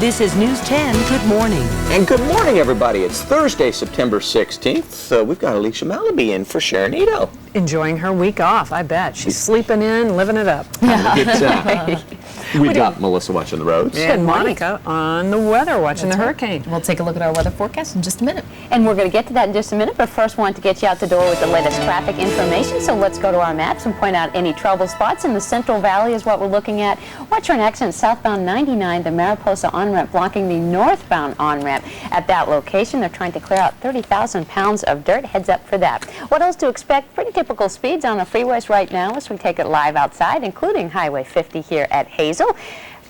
This is News 10 Good Morning. And good morning, everybody. It's Thursday, September 16th. We've got Alicia Malaby in for Sharonito. Enjoying her week off, I bet. She's sleeping in, living it up. We've got Melissa watching the roads. And Monica on the weather, watching the hurricane. We'll take a look at our weather forecast in just a minute. And we're going to get to that in just a minute, but first want to get you out the door with the latest traffic information. So let's go to our maps and point out any trouble spots. In the Central Valley is what we're looking at. Watch for an accident southbound 99, the Mariposa on-ramp blocking the northbound on-ramp. At that location, they're trying to clear out 30,000 pounds of dirt. Heads up for that. What else to expect? Pretty typical speeds on the freeways right now as we take it live outside, including Highway 50 here at Hazel.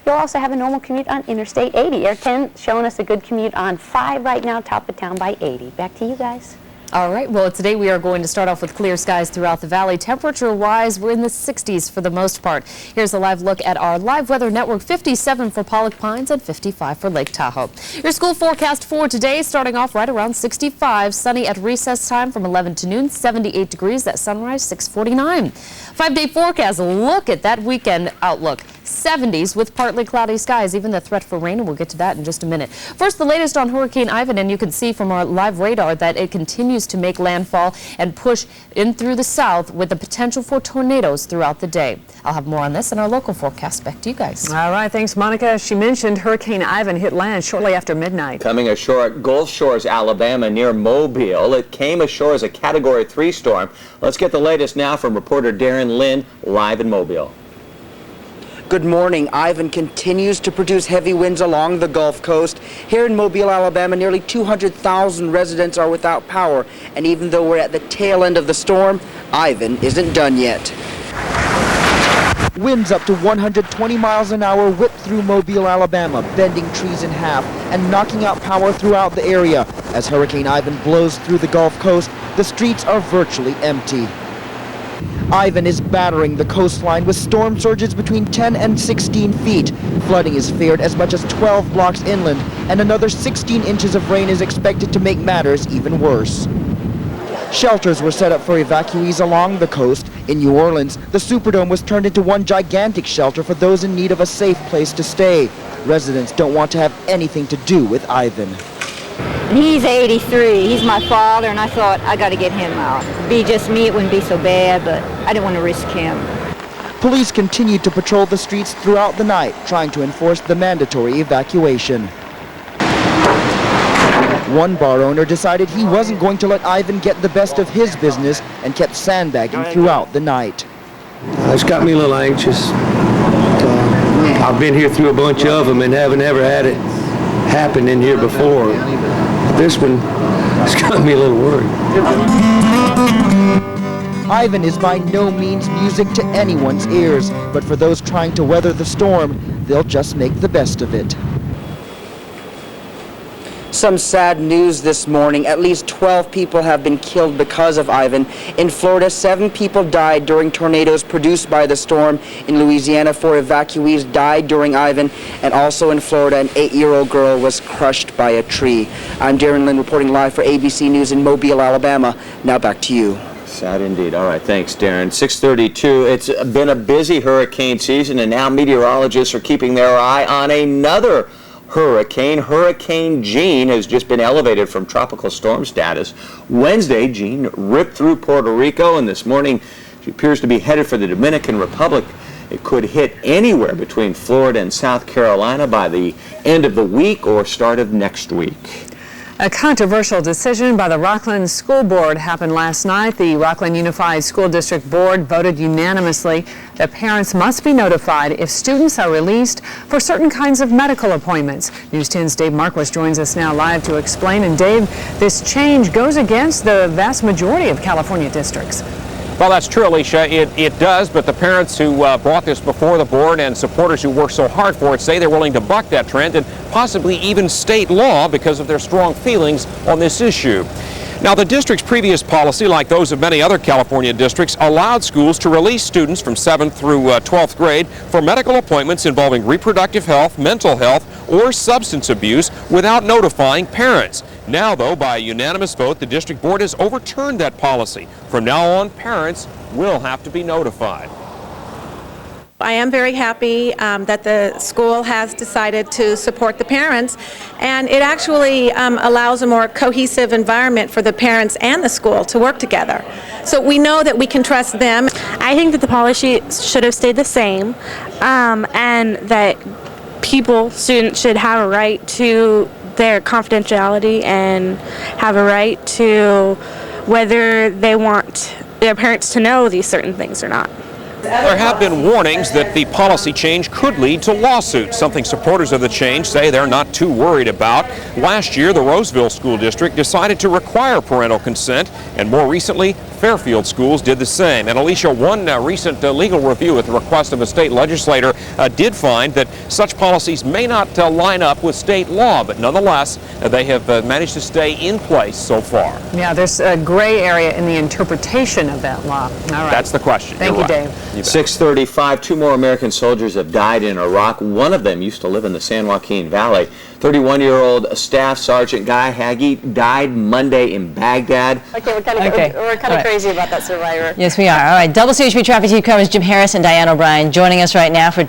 You'll also have a normal commute on Interstate 80. Air 10 showing us a good commute on 5 right now, top of town by 80. Back to you guys. All right, well, today we are going to start off with clear skies throughout the valley. Temperature-wise, we're in the 60s for the most part. Here's a live look at our live weather network. 57 for Pollock Pines and 55 for Lake Tahoe. Your school forecast for today, starting off right around 65. Sunny at recess time from 11 to noon. 78 degrees at sunrise, 6:49. 5-day forecast. Look at that weekend outlook. 70s with partly cloudy skies, even the threat for rain, and we'll get to that in just a minute. First, the latest on Hurricane Ivan, and you can see from our live radar that it continues to make landfall and push in through the south with the potential for tornadoes throughout the day. I'll have more on this in our local forecast. Back to you guys. All right, thanks, Monica. As she mentioned, Hurricane Ivan hit land shortly after midnight. Coming ashore at Gulf Shores, Alabama, near Mobile. It came ashore as a Category 3 storm. Let's get the latest now from reporter Darren Lynn, live in Mobile. Good morning. Ivan continues to produce heavy winds along the Gulf Coast. Here in Mobile, Alabama, nearly 200,000 residents are without power. And even though we're at the tail end of the storm, Ivan isn't done yet. Winds up to 120 miles an hour whip through Mobile, Alabama, bending trees in half and knocking out power throughout the area. As Hurricane Ivan blows through the Gulf Coast, the streets are virtually empty. Ivan is battering the coastline with storm surges between 10 and 16 feet. Flooding is feared as much as 12 blocks inland, and another 16 inches of rain is expected to make matters even worse. Shelters were set up for evacuees along the coast. In New Orleans, the Superdome was turned into one gigantic shelter for those in need of a safe place to stay. Residents don't want to have anything to do with Ivan. He's 83. He's my father, and I thought, I got to get him out. It'd be just me, it wouldn't be so bad, but I didn't want to risk him. Police continued to patrol the streets throughout the night, trying to enforce the mandatory evacuation. One bar owner decided he wasn't going to let Ivan get the best of his business and kept sandbagging throughout the night. It's got me a little anxious. I've been here through a bunch of them and haven't ever had it happen in here before. This one has got me a little worried. Ivan is by no means music to anyone's ears, but for those trying to weather the storm, they'll just make the best of it. Some sad news this morning. At least 12 people have been killed because of Ivan. In Florida, 7 people died during tornadoes produced by the storm. In Louisiana, 4 evacuees died during Ivan. And also in Florida, an 8-year-old girl was crushed by a tree. I'm Darren Lynn reporting live for ABC News in Mobile, Alabama. Now back to you. Sad indeed. All right, thanks, Darren. 6:32. It's been a busy hurricane season, and now meteorologists are keeping their eye on another hurricane. Hurricane Jean has just been elevated from tropical storm status. Wednesday, Jean ripped through Puerto Rico, and this morning she appears to be headed for the Dominican Republic. It could hit anywhere between Florida and South Carolina by the end of the week or start of next week. A controversial decision by the Rockland School Board happened last night. The Rockland Unified School District Board voted unanimously that parents must be notified if students are released for certain kinds of medical appointments. News 10's Dave Marquis joins us now live to explain. And Dave, this change goes against the vast majority of California districts. Well, that's true, Alicia. It does, but the parents who brought this before the board and supporters who worked so hard for it say they're willing to buck that trend and possibly even state law because of their strong feelings on this issue. Now, the district's previous policy, like those of many other California districts, allowed schools to release students from 7th through 12th grade for medical appointments involving reproductive health, mental health, or substance abuse without notifying parents. Now, though, by a unanimous vote, the district board has overturned that policy. From now on, parents will have to be notified. I am very happy that the school has decided to support the parents, and it actually allows a more cohesive environment for the parents and the school to work together. So we know that we can trust them. I think that the policy should have stayed the same, and that students should have a right to their confidentiality and have a right to whether they want their parents to know these certain things or not. There have been warnings that the policy change could lead to lawsuits, something supporters of the change say they're not too worried about. Last year, the Roseville School District decided to require parental consent, and more recently, Fairfield schools did the same. And Alicia, one recent legal review at the request of a state legislator did find that such policies may not line up with state law, but nonetheless, they have managed to stay in place so far. Yeah, there's a gray area in the interpretation of that law. All right. That's the question. Thank you, Dave. 6:35, 2 more American soldiers have died in Iraq. One of them used to live in the San Joaquin Valley. 31-year-old Staff Sergeant Guy Hagee died Monday in Baghdad. Okay, we're kind of crazy about that survivor. Yes, we are. All right, WCHB Traffic Chief covers Jim Harris and Diane O'Brien joining us right now for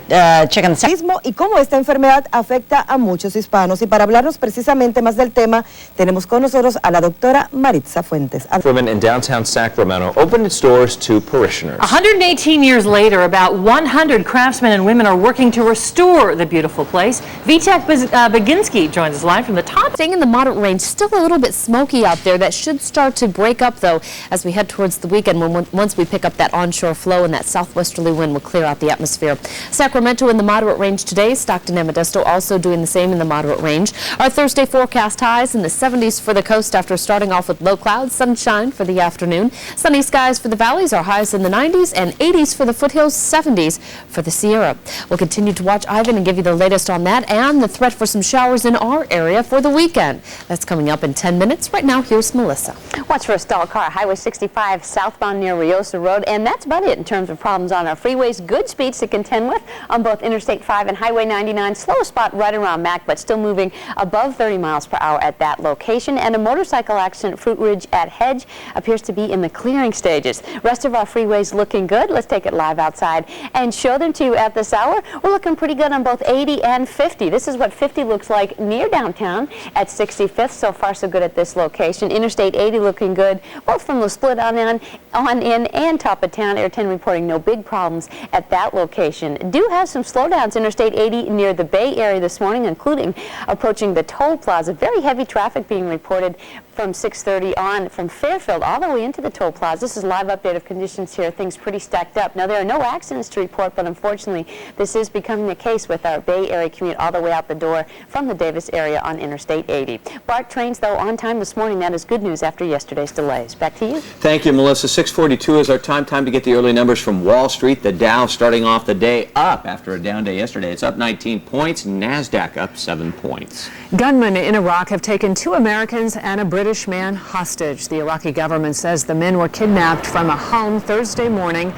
checking the y cómo esta enfermedad afecta a muchos hispanos. Y para hablarnos precisamente más del tema, tenemos con nosotros a la doctora Maritza Fuentes. Women in downtown Sacramento opened its doors to parishioners. 118 years later, about 100 craftsmen and women are working to restore the beautiful place. Vitek Baginski joins us live from the top. Staying in the moderate range, still a little bit smoky out there. That should start to break up, though, as we head towards the weekend, once we pick up that onshore flow and that southwesterly wind will clear out the atmosphere. Sacramento in the moderate range today. Stockton and Modesto also doing the same in the moderate range. Our Thursday forecast highs in the 70s for the coast after starting off with low clouds, sunshine for the afternoon. Sunny skies for the valleys, our highs in the 90s, and 80s for the foothills, 70s for the Sierra. We'll continue to watch Ivan and give you the latest on that and the threat for some showers in our area for the weekend. That's coming up in 10 minutes. Right now, here's Melissa. Watch for a stalled car, Highway 65 southbound near Riosa Road, and that's about it in terms of problems on our freeways. Good speeds to contend with on both Interstate 5 and Highway 99. Slow spot right around Mac, but still moving above 30 miles per hour at that location. And a motorcycle accident at Fruit Ridge at Hedge appears to be in the clearing stages. Rest of our freeways looking good. Let's take it live outside and show them to you at this hour. We're looking pretty good on both 80 and 50. This is what 50 looks like near downtown at 65th. So far, so good at this location. Interstate 80 looking good, both from the split on in and top of town. Air 10 reporting no big problems at that location. Do have some slowdowns. Interstate 80 near the Bay Area this morning, including approaching the toll plaza. Very heavy traffic being reported from 6:30 on from Fairfield all the way into the toll plaza. This is a live update of conditions here. Things pretty stacked up. Now, there are no accidents to report, but unfortunately, this is becoming the case with our Bay Area commute all the way out the door from the Davis area on Interstate 80. BART trains, though, on time this morning. That is good news after yesterday's delays. Back to you. Thank you, Melissa. 6:42 is our time to get the early numbers from Wall Street. The Dow starting off the day up after a down day yesterday. It's up 19 points. NASDAQ up 7 points. Gunmen in Iraq have taken 2 Americans and a British man hostage. The Iraqi government says the men were kidnapped from a home Thursday morning.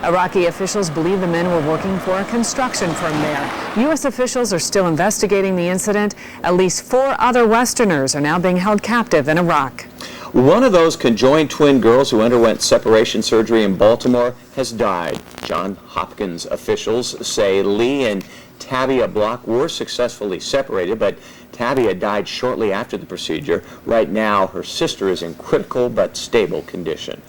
Iraqi officials believe the men were working for a construction firm there. U.S. officials are still investigating the incident. At least 4 other Westerners are now being held captive in Iraq. One of those conjoined twin girls who underwent separation surgery in Baltimore has died. Johns Hopkins officials say Lee and Tabia Block were successfully separated, but Tabia died shortly after the procedure. Right now, her sister is in critical but stable condition.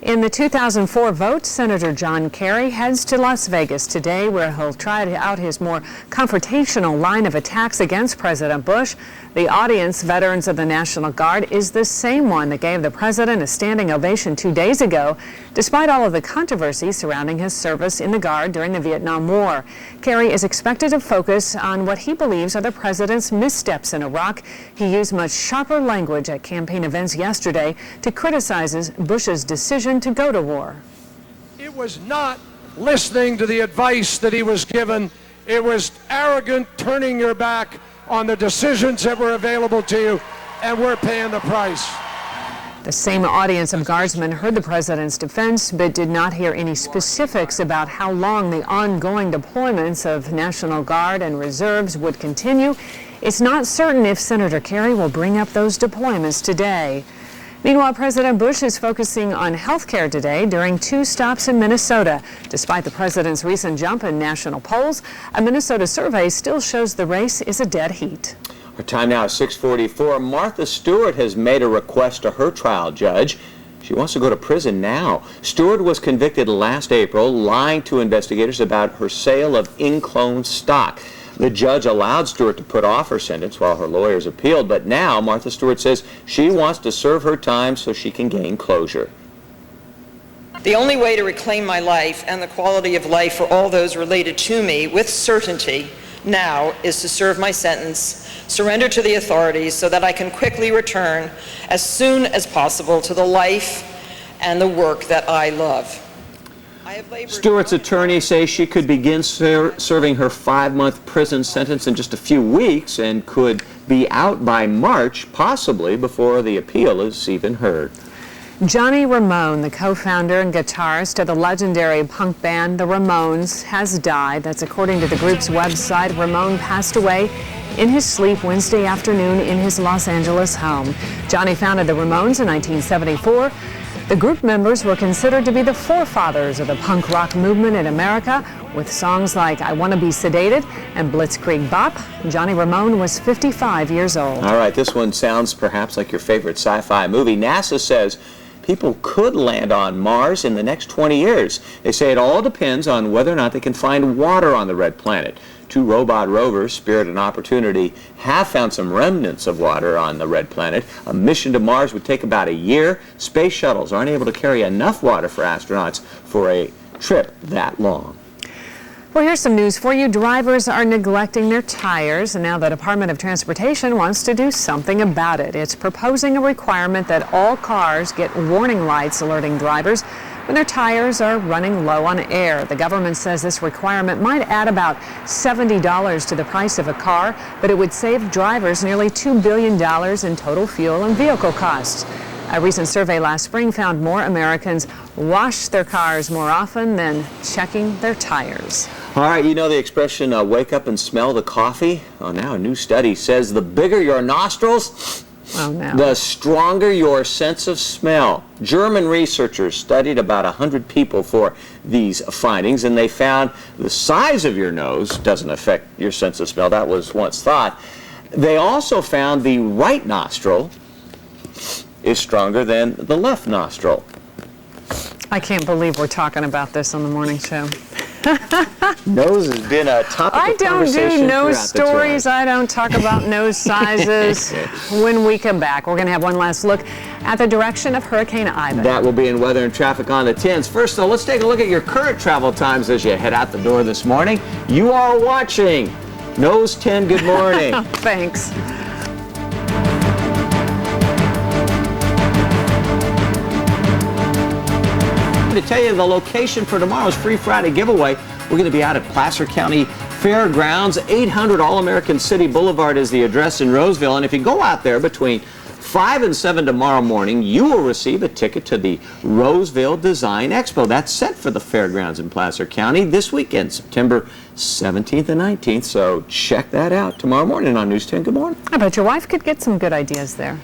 In the 2004 vote, Senator John Kerry heads to Las Vegas today, where he'll try out his more confrontational line of attacks against President Bush. The audience, veterans of the National Guard, is the same one that gave the president a standing ovation 2 days ago, despite all of the controversy surrounding his service in the Guard during the Vietnam War. Kerry is expected to focus on what he believes are the president's missteps in Iraq. He used much sharper language at campaign events yesterday to criticize Bush's decision to go to war. It was not listening to the advice that he was given. It was arrogant, turning your back on the decisions that were available to you, and we're paying the price. The same audience of guardsmen heard the president's defense, but did not hear any specifics about how long the ongoing deployments of National Guard and reserves would continue. It's not certain if Senator Kerry will bring up those deployments today. Meanwhile, President Bush is focusing on health care today during 2 stops in Minnesota. Despite the president's recent jump in national polls, a Minnesota survey still shows the race is a dead heat. Our time now is 6:44. Martha Stewart has made a request to her trial judge. She wants to go to prison now. Stewart was convicted last April, lying to investigators about her sale of in-clone stock. The judge allowed Stewart to put off her sentence while her lawyers appealed, but now Martha Stewart says she wants to serve her time so she can gain closure. The only way to reclaim my life and the quality of life for all those related to me with certainty now is to serve my sentence, surrender to the authorities so that I can quickly return as soon as possible to the life and the work that I love. Stewart's attorney says she could begin serving her 5-month prison sentence in just a few weeks and could be out by March, possibly before the appeal is even heard. Johnny Ramone, the co-founder and guitarist of the legendary punk band The Ramones, has died. That's according to the group's website. Ramone passed away in his sleep Wednesday afternoon in his Los Angeles home. Johnny founded the Ramones in 1974. The group members were considered to be the forefathers of the punk rock movement in America, with songs like I Wanna Be Sedated and Blitzkrieg Bop. Johnny Ramone was 55 years old. All right, this one sounds perhaps like your favorite sci-fi movie. NASA says people could land on Mars in the next 20 years. They say it all depends on whether or not they can find water on the red planet. 2 robot rovers, Spirit and Opportunity, have found some remnants of water on the red planet. A mission to Mars would take about a year. Space shuttles aren't able to carry enough water for astronauts for a trip that long. Well, here's some news for you. Drivers are neglecting their tires, and now the Department of Transportation wants to do something about it. It's proposing a requirement that all cars get warning lights alerting drivers when their tires are running low on air. The government says this requirement might add about $70 to the price of a car, but it would save drivers nearly $2 billion in total fuel and vehicle costs. A recent survey last spring found more Americans wash their cars more often than checking their tires. All right, you know the expression, wake up and smell the coffee? Well, now a new study says the bigger your nostrils, the stronger your sense of smell. German researchers studied about 100 people for these findings, and they found the size of your nose doesn't affect your sense of smell. That was once thought. They also found the right nostril is stronger than the left nostril. I can't believe we're talking about this on the morning show. Nose has been a topic of conversation. I don't do nose stories. I don't talk about nose sizes. When we come back, we're going to have one last look at the direction of Hurricane Ivan. That will be in weather and traffic on the 10s. First, though, let's take a look at your current travel times as you head out the door this morning. You are watching News 10. Good morning. Thanks. To tell you the location for tomorrow's Free Friday giveaway, we're going to be out at Placer County Fairgrounds. 800 All-American City Boulevard is the address in Roseville, and if you go out there between 5 and 7 tomorrow morning, you will receive a ticket to the Roseville Design Expo. That's set for the fairgrounds in Placer County this weekend, September 17th and 19th, so check that out tomorrow morning on News 10. Good morning. I bet your wife could get some good ideas there.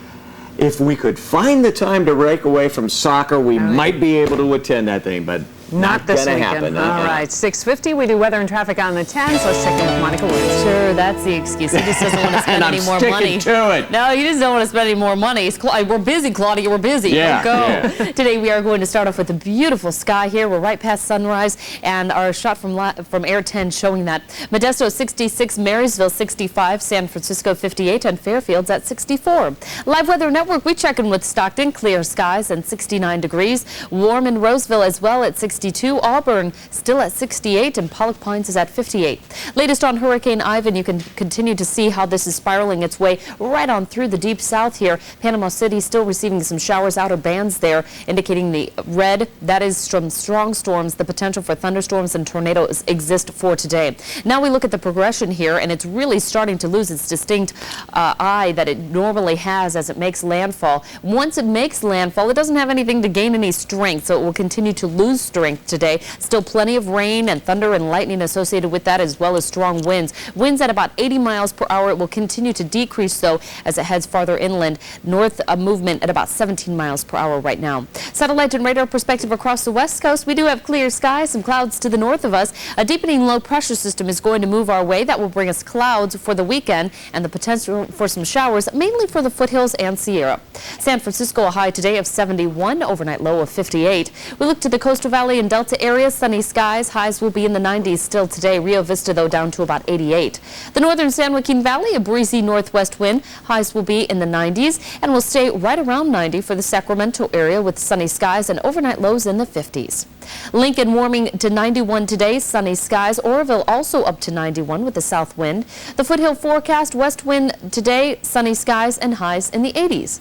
If we could find the time to break away from soccer, we might be able to attend that thing, but not this gonna weekend. happen. All right, 6:50. We do weather and traffic on the 10s. Let's check in with Monica Williams. Sure, that's the excuse. He just doesn't want to spend And any more I'm money. sticking to it. No, you just don't want to spend any more money. We're busy, Claudia. We're busy. Yeah, Go. yeah. Today we are going to start off with the beautiful sky here. We're right past sunrise, and our shot from Air 10 showing that. Modesto 66, Marysville 65, San Francisco 58, and Fairfield's at 64. Live Weather Network, we check in with Stockton, clear skies and 69 degrees. Warm in Roseville as well at 62. Auburn still at 68, and Pollock Pines is at 58. Latest on Hurricane Ivan, you can continue to see how this is spiraling its way right on through the deep south here. Panama City still receiving some showers, outer bands there, indicating the red. That is from strong storms. The potential for thunderstorms and tornadoes exist for today. Now we look at the progression here, and it's really starting to lose its distinct eye that it normally has as it makes landfall. Once it makes landfall, it doesn't have anything to gain any strength, so it will continue to lose strength strength today. Still plenty of rain and thunder and lightning associated with that, as well as strong winds. Winds at about 80 miles per hour. It will continue to decrease, though, as it heads farther inland. North movement at about 17 miles per hour right now. Satellite and radar perspective across the west coast. We do have clear skies, some clouds to the north of us. A deepening low pressure system is going to move our way. That will bring us clouds for the weekend and the potential for some showers, mainly for the foothills and Sierra. San Francisco, a high today of 71, overnight low of 58. We look to the Coastal Valley and Delta area, sunny skies. Highs will be in the 90s still today. Rio Vista, though, down to about 88. The northern San Joaquin Valley, a breezy northwest wind. Highs will be in the 90s and will stay right around 90 for the Sacramento area with sunny skies and overnight lows in the 50s. Lincoln warming to 91 today, sunny skies. Oroville also up to 91 with the south wind. The foothill forecast, west wind today, sunny skies and highs in the 80s.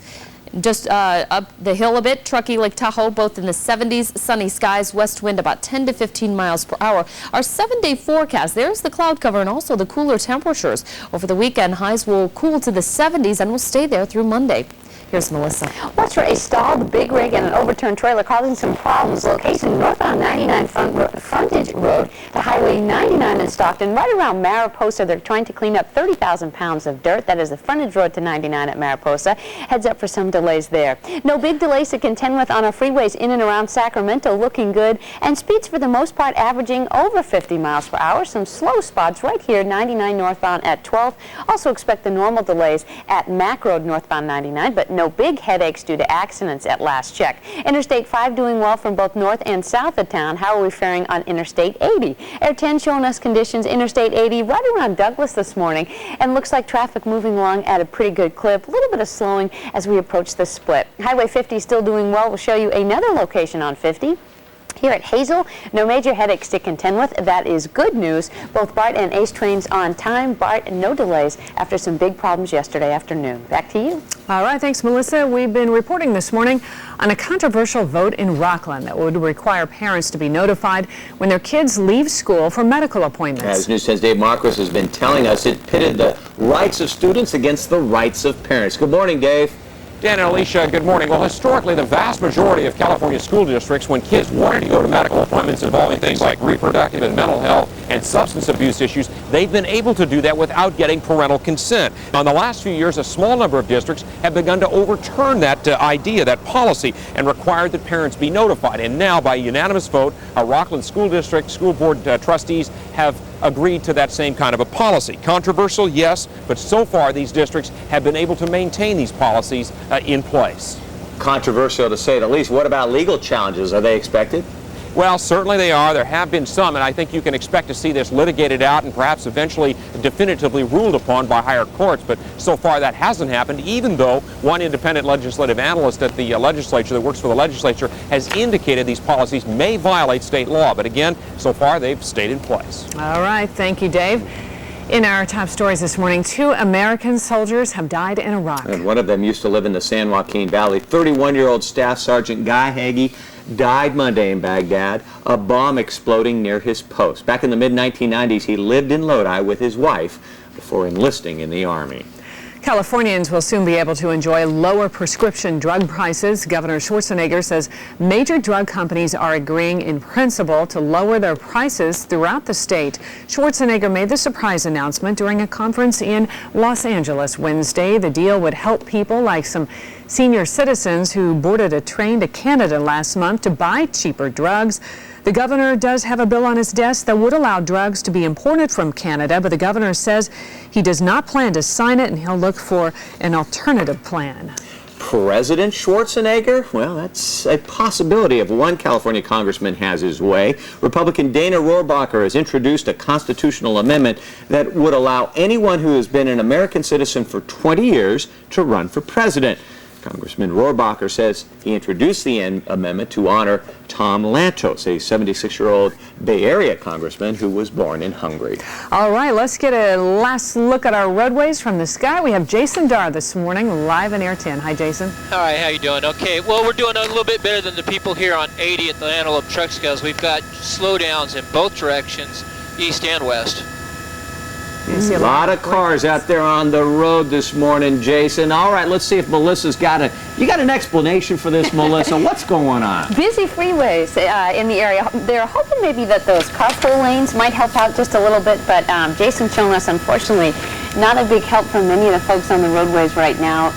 Just up the hill a bit, Truckee, Lake Tahoe, both in the 70s, sunny skies, west wind about 10 to 15 miles per hour. Our 7-day forecast, there's the cloud cover and also the cooler temperatures. Over the weekend, highs will cool to the 70s and will stay there through Monday. Here's Melissa. Watch for a stalled big rig and an overturned trailer causing some problems. Location northbound 99 frontage road to Highway 99 in Stockton, right around Mariposa. They're trying to clean up 30,000 pounds of dirt. That is the frontage road to 99 at Mariposa. Heads up for some delays there. No big delays to contend with on our freeways in and around Sacramento, looking good. And speeds for the most part averaging over 50 miles per hour. Some slow spots right here, 99 northbound at 12. Also expect the normal delays at Mac Road northbound 99, but no big headaches due to accidents at last check. Interstate 5 doing well from both north and south of town. How are we faring on Interstate 80? Air 10 showing us conditions Interstate 80 right around Douglas this morning, and looks like traffic moving along at a pretty good clip. A little bit of slowing as we approach the split. Highway 50 still doing well. We'll show you another location on 50. Here at Hazel, no major headaches to contend with. That is good news. Both BART and ACE trains on time. BART, no delays after some big problems yesterday afternoon. Back to you. All right, thanks, Melissa. We've been reporting this morning on a controversial vote in Rockland that would require parents to be notified when their kids leave school for medical appointments. As News 10's Dave Marquis has been telling us, it pitted the rights of students against the rights of parents. Good morning, Dave. Dan and Alicia, good morning. Well, historically, the vast majority of California school districts, when kids wanted to go to medical appointments involving things like reproductive and mental health and substance abuse issues, they've been able to do that without getting parental consent. Now, in the last few years, a small number of districts have begun to overturn that idea, that policy, and required that parents be notified. And now, by unanimous vote, our Rockland School District School Board trustees have agreed to that same kind of a policy. Controversial, yes, but so far these districts have been able to maintain these policies in place. Controversial to say the least. What about legal challenges? Are they expected? Well, certainly they are. There have been some, and I think you can expect to see this litigated out and perhaps eventually definitively ruled upon by higher courts. But so far that hasn't happened, even though one independent legislative analyst at the legislature that works for the legislature has indicated these policies may violate state law. But again, so far they've stayed in place. All right. Thank you, Dave. In our top stories this morning, 2 American soldiers have died in Iraq. And one of them used to live in the San Joaquin Valley. 31-year-old Staff Sergeant Guy Hagee died Monday in Baghdad, a bomb exploding near his post. Back in the mid-1990s, he lived in Lodi with his wife before enlisting in the Army. Californians will soon be able to enjoy lower prescription drug prices. Governor Schwarzenegger says major drug companies are agreeing in principle to lower their prices throughout the state. Schwarzenegger made the surprise announcement during a conference in Los Angeles Wednesday. The deal would help people like some senior citizens who boarded a train to Canada last month to buy cheaper drugs. The governor does have a bill on his desk that would allow drugs to be imported from Canada, but the governor says he does not plan to sign it and he'll look for an alternative plan. President Schwarzenegger? Well, that's a possibility if one California congressman has his way. Republican Dana Rohrabacher has introduced a constitutional amendment that would allow anyone who has been an American citizen for 20 years to run for president. Congressman Rohrabacher says he introduced the amendment to honor Tom Lantos, a 76-year-old Bay Area congressman who was born in Hungary. All right, let's get a last look at our roadways from the sky. We have Jason Darr this morning, live in Air 10. Hi, Jason. All right, how you doing? Okay, well, we're doing a little bit better than the people here on 80 at the Antelope Truck Scales. We've got slowdowns in both directions, east and west. You see A lot of cars out there on the road this morning, Jason. All right, let's see if Melissa's got you got an explanation for this, Melissa. What's going on? Busy freeways in the area. They're hoping maybe that those carpool lanes might help out just a little bit, but Jason's shown us, unfortunately, not a big help from many of the folks on the roadways right now.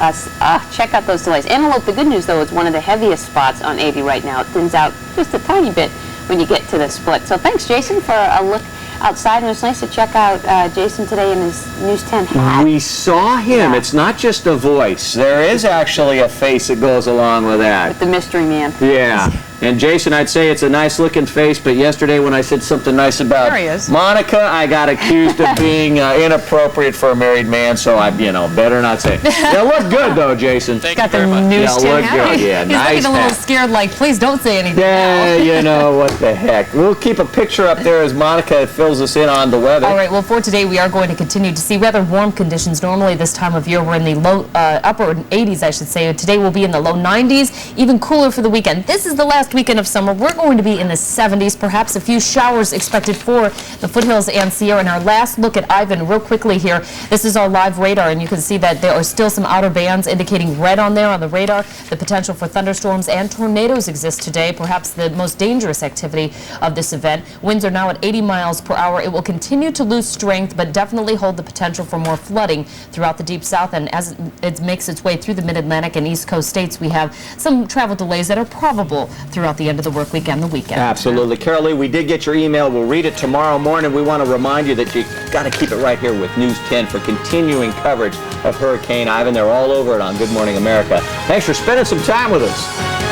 Check out those delays. Antelope, the good news, though, it's one of the heaviest spots on 80 right now. It thins out just a tiny bit when you get to the split. So thanks, Jason, for a look outside, and it's nice to check out Jason today in his News 10 hat. We saw him. Yeah. It's not just a voice. There is actually a face that goes along with that. With the mystery man. Yeah. And Jason, I'd say it's a nice looking face, but yesterday when I said something nice about Monica, I got accused of being inappropriate for a married man, so I, better not say. You look good though, Jason. Thank you very much. News 10 look good. Yeah, He's nice looking a little scared, like, please don't say anything. Yeah, what the heck. We'll keep a picture up there as Monica fills us in on the weather. All right, well, for today, we are going to continue to see rather warm conditions. Normally this time of year, we're in the low, upper 80s, I should say. Today we'll be in the low 90s, even cooler for the weekend. This is the last weekend of summer. We're going to be in the 70s, perhaps a few showers expected for the foothills and Sierra. And our last look at Ivan, real quickly here. This is our live radar, and you can see that there are still some outer bands indicating red on there on the radar. The potential for thunderstorms and tornadoes exists today, perhaps the most dangerous activity of this event. Winds are now at 80 miles per hour. It will continue to lose strength, but definitely hold the potential for more flooding throughout the deep south. And as it makes its way through the mid-Atlantic and East Coast states, we have some travel delays that are probable throughout the end of the work week and the weekend. Absolutely. Carol Lee, we did get your email. We'll read it tomorrow morning. We want to remind you that you got to keep it right here with News 10 for continuing coverage of Hurricane Ivan. They're all over it on Good Morning America. Thanks for spending some time with us.